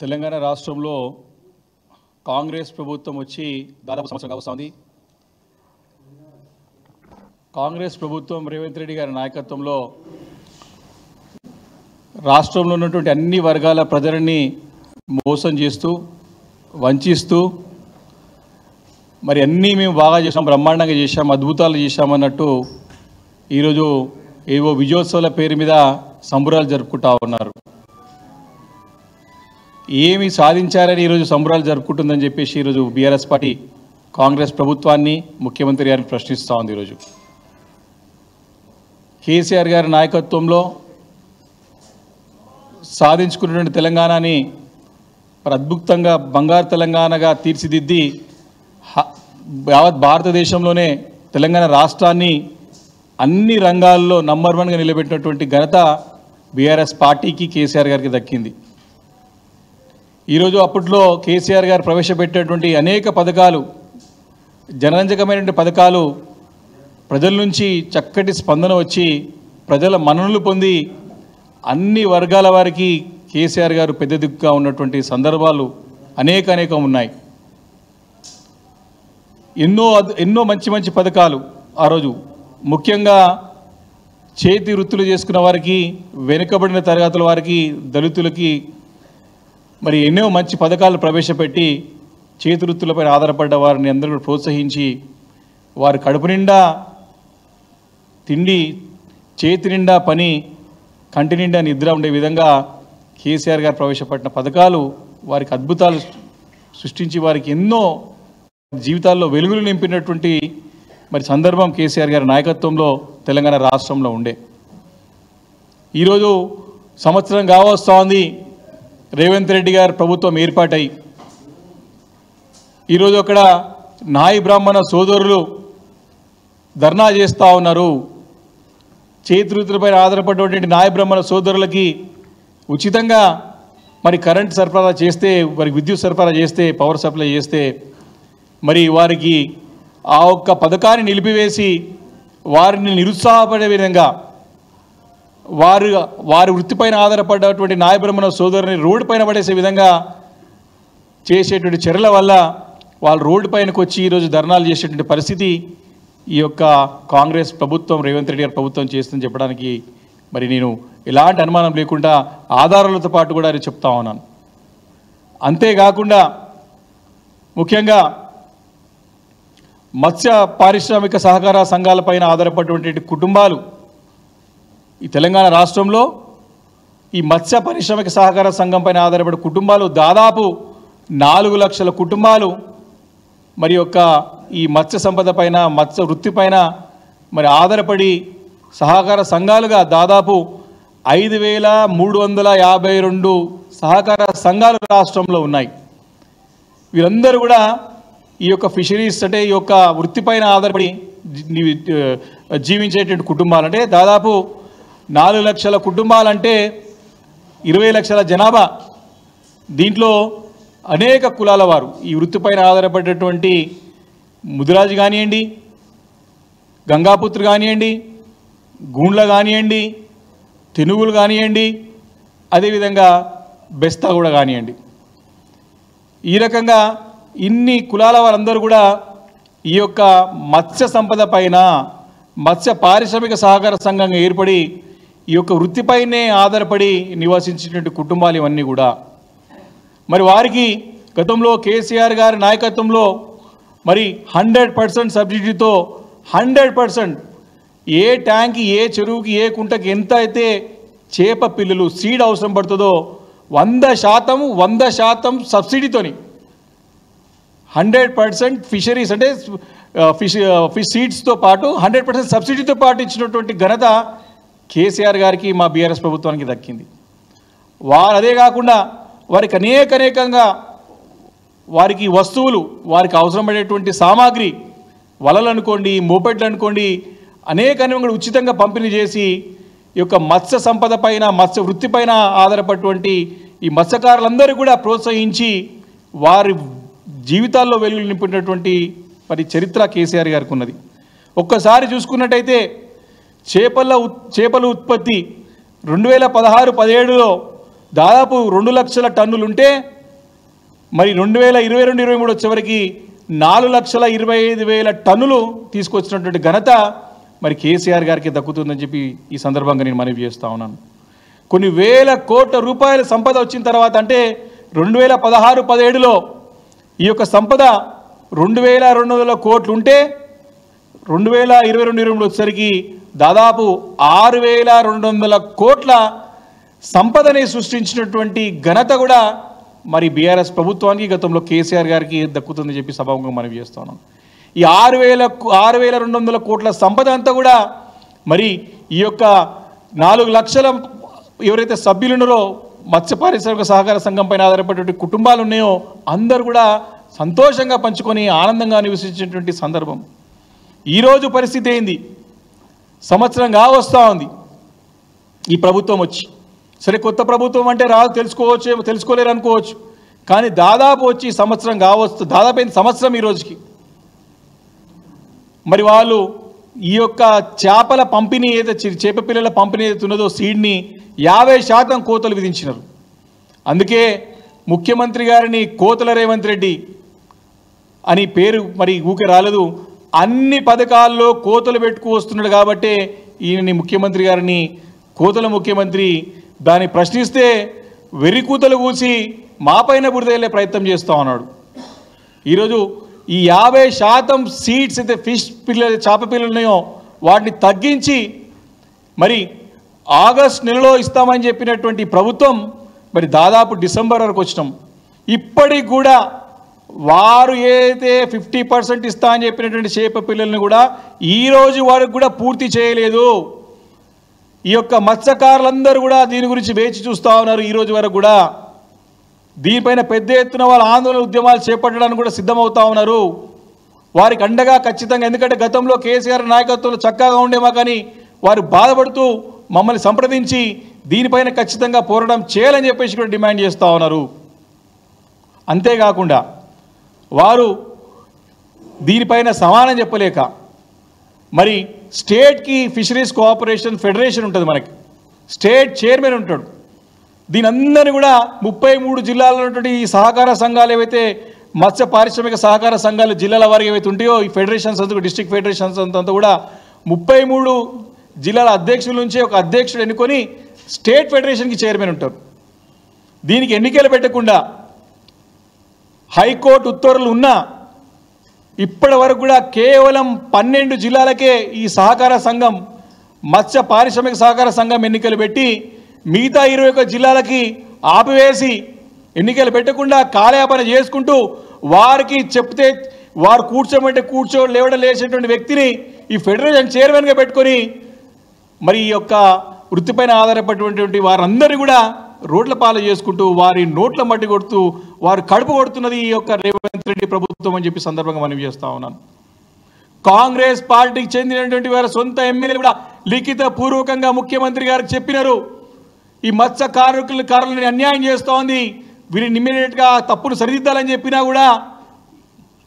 తెలంగాణ రాష్ట్రంలో కాంగ్రెస్ ప్రభుత్వం వచ్చి దాదాపు సంవత్సరం కావస్తుంది. కాంగ్రెస్ ప్రభుత్వం రేవంత్ రెడ్డి గారి నాయకత్వంలో రాష్ట్రంలో ఉన్నటువంటి అన్ని వర్గాల ప్రజలని మోసం చేస్తూ వంచిస్తూ మరి అన్నీ మేము బాగా చేసాం, బ్రహ్మాండంగా చేశాం, అద్భుతాలు చేశామన్నట్టు ఈరోజు ఏవో విజయోత్సవాల పేరు మీద సంబరాలు జరుపుకుంటా ఉన్నారు. ఏమి సాధించారని ఈరోజు సంబరాలు జరుపుకుంటుందని చెప్పేసి ఈరోజు బీఆర్ఎస్ పార్టీ కాంగ్రెస్ ప్రభుత్వాన్ని ముఖ్యమంత్రి గారిని ప్రశ్నిస్తూ ఉంది. ఈరోజు కేసీఆర్ గారి నాయకత్వంలో సాధించుకున్నటువంటి తెలంగాణని అద్భుతంగా బంగారు తెలంగాణగా తీర్చిదిద్ది యావత్ భారతదేశంలోనే తెలంగాణ రాష్ట్రాన్ని అన్ని రంగాల్లో నంబర్ 1గా నిలబెట్టినటువంటి ఘనత బీఆర్ఎస్ పార్టీకి కేసీఆర్ గారికి దక్కింది. ఈరోజు అప్పట్లో కేసీఆర్ గారు ప్రవేశపెట్టినటువంటి అనేక పథకాలు, జనరంజకమైనటువంటి పథకాలు ప్రజల నుంచి చక్కటి స్పందన వచ్చి ప్రజల మన్ననలు పొంది అన్ని వర్గాల వారికి కేసీఆర్ గారు పెద్ద దిక్కుగా ఉన్నటువంటి సందర్భాలు అనేక ఉన్నాయి. ఎన్నో మంచి పథకాలు ఆ రోజు ముఖ్యంగా చేతి వృత్తులు చేసుకున్న వారికి, వెనుకబడిన తరగతుల వారికి, దళితులకి మరి ఎన్నో మంచి పథకాలు ప్రవేశపెట్టి చేతి వృత్తులపై ఆధారపడ్డ వారిని అందరూ ప్రోత్సహించి వారి కడుపు నిండా తిండి, చేతి నిండా పని, కంటి నిండా నిద్ర ఉండే విధంగా కేసీఆర్ గారు ప్రవేశపెట్టిన పథకాలు వారికి అద్భుతాలు సృష్టించి వారికి ఎన్నో జీవితాల్లో వెలుగులు నింపినటువంటి మరి సందర్భం కేసీఆర్ గారి నాయకత్వంలో తెలంగాణ రాష్ట్రంలో ఉండే. ఈరోజు సంవత్సరం కావస్తోంది రేవంత్ రెడ్డి గారి ప్రభుత్వం ఏర్పాటై. ఈరోజు అక్కడ నాయి బ్రాహ్మణ సోదరులు ధర్నా చేస్తూ ఉన్నారు. చేతివృత్తులపై ఆధారపడినటువంటి నాయ బ్రాహ్మణ సోదరులకి ఉచితంగా మరి కరెంట్ సరఫరా చేస్తే, వారికి విద్యుత్ సరఫరా చేస్తే, పవర్ సప్లై చేస్తే మరి వారికి ఆ ఒక్క పథకాన్ని నిలిపివేసి వారిని నిరుత్సాహపడే విధంగా వారి వృత్తిపైన ఆధారపడ్డటువంటి నాయ బ్రాహ్మణ సోదరుని రోడ్డు పైన పడేసే విధంగా చేసేటువంటి చర్యల వల్ల వాళ్ళు రోడ్డు పైనకు వచ్చి ఈరోజు ధర్నాలు చేసేటువంటి పరిస్థితి ఈ యొక్క కాంగ్రెస్ ప్రభుత్వం, రేవంత్ రెడ్డి గారి ప్రభుత్వం చేస్తుందని చెప్పడానికి మరి నేను ఎలాంటి అనుమానం లేకుండా ఆధారాలతో పాటు కూడా అది చెప్తా ఉన్నాను. అంతేకాకుండా ముఖ్యంగా మత్స్య పారిశ్రామిక సహకార సంఘాలపైన ఆధారపడినటువంటి కుటుంబాలు ఈ తెలంగాణ రాష్ట్రంలో ఈ మత్స్య పారిశ్రామిక సహకార సంఘం పైన ఆధారపడే కుటుంబాలు దాదాపు 4 లక్షల కుటుంబాలు మరి యొక్క ఈ మత్స్య సంపద పైన, మత్స్య వృత్తి పైన మరి ఆధారపడి సహకార సంఘాలుగా దాదాపు 5,352 సహకార సంఘాలు రాష్ట్రంలో ఉన్నాయి. వీరందరూ కూడా ఈ యొక్క ఫిషరీస్ అంటే ఈ యొక్క వృత్తిపైన ఆధారపడి జీవించేటువంటి కుటుంబాలు. అంటే దాదాపు 4 లక్షల కుటుంబాలంటే 20 లక్షల జనాభా. దీంట్లో అనేక కులాల వారు ఈ వృత్తిపైన ఆధారపడేటువంటి ముదిరాజు కానివ్వండి, గంగాపుత్రు కానివ్వండి, గూండ్ల కానివ్వండి, తెనుగులు కానివ్వండి, అదేవిధంగా బెస్తా కూడా కానివ్వండి. ఈ రకంగా ఇన్ని కులాల వారందరూ కూడా ఈ యొక్క మత్స్య సంపద పైన, మత్స్య పారిశ్రామిక సహకార సంఘంగా ఏర్పడి ఈ యొక్క వృత్తిపైనే ఆధారపడి నివసించేటువంటి కుటుంబాలు ఇవన్నీ కూడా. మరి వారికి గతంలో కేసీఆర్ గారి నాయకత్వంలో మరి 100% సబ్సిడీతో 100% ఏ ట్యాంక్కి, ఏ చెరువుకి, ఏ కుంటకి ఎంత అయితే చేప పిల్లలు సీడ్ అవసరం పడుతుందో 100% సబ్సిడీతోని 100% ఫిషరీస్ అంటే ఫిష్ సీడ్స్తో పాటు 100% సబ్సిడీతో పాటు ఇచ్చినటువంటి ఘనత కేసీఆర్ గారికి, మా బీఆర్ఎస్ ప్రభుత్వానికి దక్కింది. అదే కాకుండా వారికి అనేకంగా వారికి వస్తువులు, వారికి అవసరమైనటువంటి సామాగ్రి, వలలు అనుకోండి, మోపెడ్లు అనుకోండి, అనేకంగా ఉచితంగా పంపిణీ చేసి ఈ యొక్క మత్స్య సంపద పైన, మత్స్య వృత్తిపైన ఆధారపడినటువంటి ఈ మత్స్యకారులందరూ కూడా ప్రోత్సహించి వారి జీవితాల్లో వెలుగులు నింపినటువంటి మరి చరిత్ర కేసీఆర్ గారికి ఉన్నది. ఒక్కసారి చూసుకున్నట్టయితే చేపల ఉత్పత్తి 2016-17లో దాదాపు 2 లక్షల టన్నులు ఉంటే మరి 2022-23 వచ్చేవరకు 4,25,000 టన్నులు తీసుకొచ్చినటువంటి ఘనత మరి కేసీఆర్ గారికి దక్కుతుందని చెప్పి ఈ సందర్భంగా నేను మనవి చేస్తా ఉన్నాను. కొన్ని వేల కోట్ల రూపాయల సంపద వచ్చిన తర్వాత అంటే 2016-17లో ఈ యొక్క సంపద 2,200 కోట్లు ఉంటే 2022-23 వచ్చేసరికి దాదాపు 6,200 కోట్ల సంపదని సృష్టించినటువంటి ఘనత కూడా మరి బీఆర్ఎస్ ప్రభుత్వానికి గతంలో కేసీఆర్ గారికి దక్కుతుందని చెప్పి సభాముఖంగా మనవి చేస్తున్నాం. ఈ 6,200 కోట్ల సంపద అంతా కూడా మరి ఈ యొక్క 4 లక్షల ఎవరైతే సభ్యులు ఉన్నారో మత్స్య పారిశ్రామిక సహకార సంఘం పైన ఆధారపడేటువంటి కుటుంబాలు ఉన్నాయో అందరూ కూడా సంతోషంగా పంచుకొని ఆనందంగా నివసించేటువంటి సందర్భం. ఈరోజు పరిస్థితి ఏంది? సంవత్సరంగా వస్తూ ఉంది ఈ ప్రభుత్వం వచ్చి. సరే, కొత్త ప్రభుత్వం అంటే రాదు, తెలుసుకోలేరు అనుకోవచ్చు. కానీ దాదాపు వచ్చి సంవత్సరం కావచ్చు, దాదాపు సంవత్సరం ఈ రోజుకి. మరి వాళ్ళు ఈ యొక్క చేపల పంపిణీ ఏదైతే చేప పిల్లల పంపిణీ ఏదైతే ఉన్నదో సీడ్ని 50% కోతలు విధించినారు. అందుకే ముఖ్యమంత్రి గారిని కోతల రేవంత్ రెడ్డి అని పేరు మరి ఊకే రాలేదు. అన్ని పథకాల్లో కోతలు పెట్టుకు వస్తున్నాడు కాబట్టే ఈయనని ముఖ్యమంత్రి గారిని కోతల ముఖ్యమంత్రి దాన్ని ప్రశ్నిస్తే వెర్రికూతలు కూసి మాపైన బురదయ్యే ప్రయత్నం చేస్తూ ఉన్నాడు. ఈరోజు ఈ 50% సీడ్స్ అయితే ఫిష్ పిల్లలు చేప పిల్లలు ఉన్నాయో వాటిని తగ్గించి మరి ఆగస్ట్ నెలలో ఇస్తామని చెప్పినటువంటి ప్రభుత్వం మరి దాదాపు డిసెంబర్ వరకు వచ్చినాం. ఇప్పటికి కూడా వారు ఏదైతే 50% ఇస్తా అని చెప్పినటువంటి చేప పిల్లల్ని కూడా ఈరోజు వరకు కూడా పూర్తి చేయలేదు. ఈ యొక్క మత్స్యకారులందరూ కూడా దీని గురించి వేచి చూస్తూ ఉన్నారు. ఈరోజు వరకు కూడా దీనిపైన పెద్ద ఎత్తున వాళ్ళ ఆందోళన ఉద్యమాలు చేపట్టడానికి కూడా సిద్ధమవుతా ఉన్నారు. వారికి అండగా ఖచ్చితంగా, ఎందుకంటే గతంలో కేసీఆర్ నాయకత్వంలో చక్కగా ఉండేమా కానీ వారు బాధపడుతూ మమ్మల్ని సంప్రదించి దీనిపైన ఖచ్చితంగా పోరాటం చేయాలని చెప్పేసి కూడా డిమాండ్ చేస్తూ ఉన్నారు. అంతేకాకుండా వారు దీనిపైన సమానం చెప్పలేక మరి స్టేట్కి ఫిషరీస్ కోఆపరేషన్ ఫెడరేషన్ ఉంటుంది, మనకి స్టేట్ చైర్మన్ ఉంటాడు. దీని అందరినీ కూడా 33 జిల్లాల్లో ఉన్నటువంటి ఈ సహకార సంఘాలు ఏవైతే మత్స్య పారిశ్రామిక సహకార సంఘాలు జిల్లాల వారికి ఏవైతే ఉంటాయో ఈ ఫెడరేషన్స్ అంతా డిస్ట్రిక్ట్ ఫెడరేషన్స్ అంతా కూడా 33 జిల్లాల అధ్యక్షుల నుంచి ఒక అధ్యక్షుడు ఎన్నుకొని స్టేట్ ఫెడరేషన్కి చైర్మన్ ఉంటారు. దీనికి ఎన్నికలు పెట్టకుండా హైకోర్టు ఉత్తర్వులు ఉన్నా ఇప్పటి వరకు కూడా కేవలం 12 జిల్లాలకే ఈ సహకార సంఘం మత్స్య పారిశ్రామిక సహకార సంఘం ఎన్నికలు పెట్టి మిగతా 21 జిల్లాలకి ఆపివేసి ఎన్నికలు పెట్టకుండా కాలయాపన చేసుకుంటూ వారికి చెప్తే వారు కూర్చోమంటే లేవడం లేచేటువంటి వ్యక్తిని ఈ ఫెడరేషన్ చైర్మన్గా పెట్టుకొని మరి ఈ యొక్క వృత్తిపైన ఆధారపడినటువంటి వారందరినీ కూడా రోడ్ల పాలు చేసుకుంటూ వారి నోట్ల మట్టి కొడుతూ వారు కడుపు కొడుతున్నది ఈ యొక్క రేవంత్ రెడ్డి ప్రభుత్వం అని చెప్పి సందర్భంగా మనవి చేస్తా ఉన్నాను. కాంగ్రెస్ పార్టీకి చెందినటువంటి వారి సొంత ఎమ్మెల్యేలు కూడా లిఖిత పూర్వకంగా ముఖ్యమంత్రి గారికి చెప్పినారు, ఈ మత్స్య కారులని అన్యాయం చేస్తూ ఉంది, వీరిని ఇమ్మీడియట్గా తప్పును సరిదిద్దాలని చెప్పినా కూడా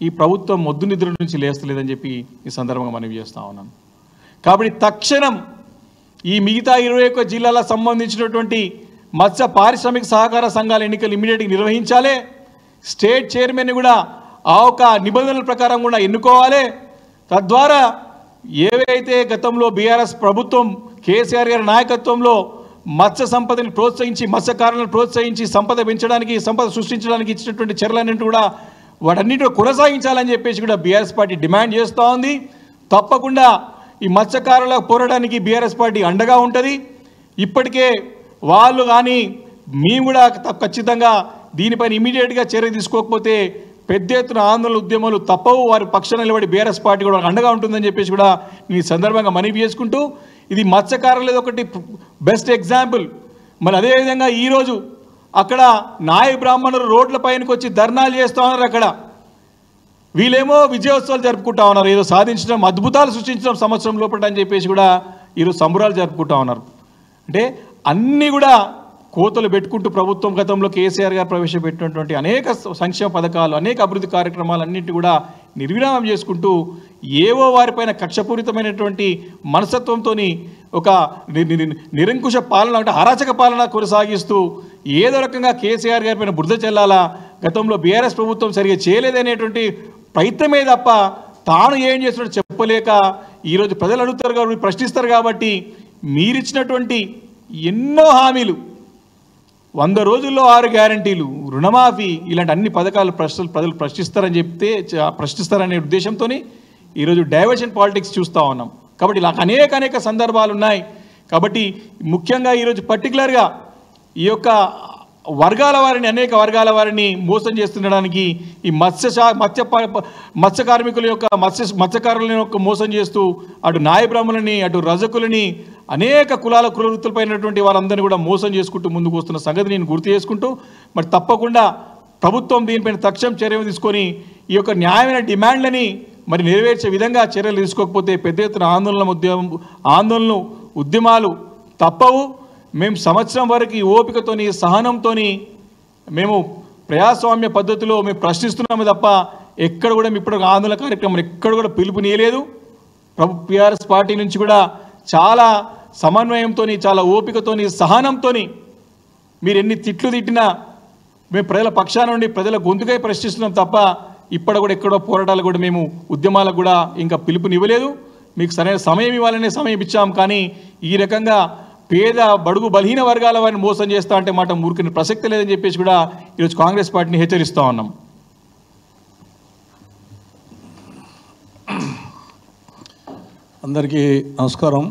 ఈ ప్రభుత్వం మొద్దు నిద్ర నుంచి లేస్తలేదని చెప్పి ఈ సందర్భంగా మనవి చేస్తూ ఉన్నాను. కాబట్టి తక్షణం ఈ మిగతా 21 జిల్లాలకు సంబంధించినటువంటి మత్స్య పారిశ్రామిక సహకార సంఘాల ఎన్నికలు ఇమ్మీడియట్గా నిర్వహించాలి. స్టేట్ చైర్మన్ కూడా ఆ ఒక నిబంధనల ప్రకారం కూడా ఎన్నుకోవాలి. తద్వారా ఏవైతే గతంలో బీఆర్ఎస్ ప్రభుత్వం కేసీఆర్ గారి నాయకత్వంలో మత్స్య సంపదని ప్రోత్సహించి మత్స్యకారులను ప్రోత్సహించి సంపద పెంచడానికి సంపద సృష్టించడానికి ఇచ్చినటువంటి చర్యలన్నింటి కూడా వాటన్నిటిని కొనసాగించాలని చెప్పేసి కూడా బీఆర్ఎస్ పార్టీ డిమాండ్ చేస్తూ ఉంది. తప్పకుండా ఈ మత్స్యకారుల పోరాటానికి బీఆర్ఎస్ పార్టీ అండగా ఉంటుంది. ఇప్పటికే వాళ్ళు కానీ మేము కూడా ఖచ్చితంగా దీనిపైన ఇమీడియట్గా చర్య తీసుకోకపోతే పెద్ద ఎత్తున ఆందోళన ఉద్యమాలు తప్పవు, వారి పక్షాన నిలబడి బీఆర్ఎస్ పార్టీ కూడా అండగా ఉంటుందని చెప్పేసి కూడా ఈ సందర్భంగా మనవి చేసుకుంటూ, ఇది మత్స్యకారులు ఒకటి బెస్ట్ ఎగ్జాంపుల్. మరి అదేవిధంగా ఈరోజు అక్కడ నాయ బ్రాహ్మణులు రోడ్ల పైనకి వచ్చి ధర్నాలు చేస్తూ ఉన్నారు. అక్కడ వీళ్ళేమో విజయోత్సవాలు జరుపుకుంటా ఉన్నారు, ఏదో సాధించడం అద్భుతాలు సృష్టించడం సంవత్సరం లోపల అని చెప్పేసి కూడా ఈరోజు సంబరాలు జరుపుకుంటా ఉన్నారు. అంటే అన్నీ కూడా కోతలు పెట్టుకుంటూ ప్రభుత్వం గతంలో కేసీఆర్ గారు ప్రవేశపెట్టినటువంటి అనేక సంక్షేమ పథకాలు అనేక అభివృద్ధి కార్యక్రమాలు అన్నింటి కూడా నిర్విరామం చేసుకుంటూ ఏవో వారిపైన కక్షపూరితమైనటువంటి మనస్తత్వంతో ఒక నిరంకుశ పాలన అంటే అరాచక పాలన కొనసాగిస్తూ ఏదో రకంగా కేసీఆర్ గారి పైన బురద చెల్లాలా, గతంలో బీఆర్ఎస్ ప్రభుత్వం సరిగా చేయలేదనేటువంటి ప్రయత్నమే తప్ప తాను ఏం చేస్తున్నట్టు చెప్పలేక ఈరోజు ప్రజలు అడుగుతారు కాబట్టి ప్రశ్నిస్తారు కాబట్టి మీరిచ్చినటువంటి ఎన్నో హామీలు 100 రోజుల్లో 6 గ్యారంటీలు, రుణమాఫీ, ఇలాంటి అన్ని పథకాలు ప్రజలు ప్రశ్నిస్తారనే ఉద్దేశంతో ఈరోజు డైవర్షన్ పాలిటిక్స్ చూస్తూ ఉన్నాం. కాబట్టి ఇలా అనేక సందర్భాలు ఉన్నాయి. కాబట్టి ముఖ్యంగా ఈరోజు పర్టికులర్గా ఈ యొక్క అనేక వర్గాల వారిని మోసం చేస్తుండడానికి ఈ మత్స్య కార్మికుల యొక్క మత్స్యకారుల యొక్క మోసం చేస్తూ అటు నాయ బ్రాహ్మణులని అటు రజకులని అనేక కుల వృత్తులపైనటువంటి వారందరినీ కూడా మోసం చేసుకుంటూ ముందుకు వస్తున్న సంగతి నేను గుర్తు చేసుకుంటూ, మరి తప్పకుండా ప్రభుత్వం దీనిపైన తక్షణ చర్యలు తీసుకొని ఈ యొక్క న్యాయమైన డిమాండ్లని మరి నెరవేర్చే విధంగా చర్యలు తీసుకోకపోతే పెద్ద ఎత్తున ఆందోళనలు ఉద్యమాలు తప్పవు. మేము సంవత్సరం వరకు ఓపికతోని సహనంతోని మేము ప్రజాస్వామ్య పద్ధతిలో మేము ప్రశ్నిస్తున్నాము తప్ప ఎక్కడ కూడా ఇప్పుడు ఆందోళన కార్యక్రమం ఎక్కడ కూడా పిలుపునియలేదు. టీఆర్ఎస్ పార్టీ నుంచి కూడా చాలా సమన్వయంతో చాలా ఓపికతోని సహనంతో మీరు ఎన్ని తిట్లు తిట్టినా మేము ప్రజల పక్షాన నుండి ప్రజల గొంతుకై ప్రశ్నిస్తున్నాం తప్ప ఇప్పుడు కూడా ఎక్కడో పోరాటాలు కూడా మేము ఉద్యమాలకు కూడా ఇంకా పిలుపునివ్వలేదు. మీకు సరైన సమయం ఇవ్వాలనే సమయం ఇచ్చాం, కానీ ఈ రకంగా పేద బడుగు బలహీన వర్గాల వారిని మోసం చేస్తా అంటే మాట ఊరికిన ప్రసక్తి లేదని చెప్పేసి కూడా ఈరోజు కాంగ్రెస్ పార్టీని హెచ్చరిస్తూ ఉన్నాం. అందరికీ నమస్కారం.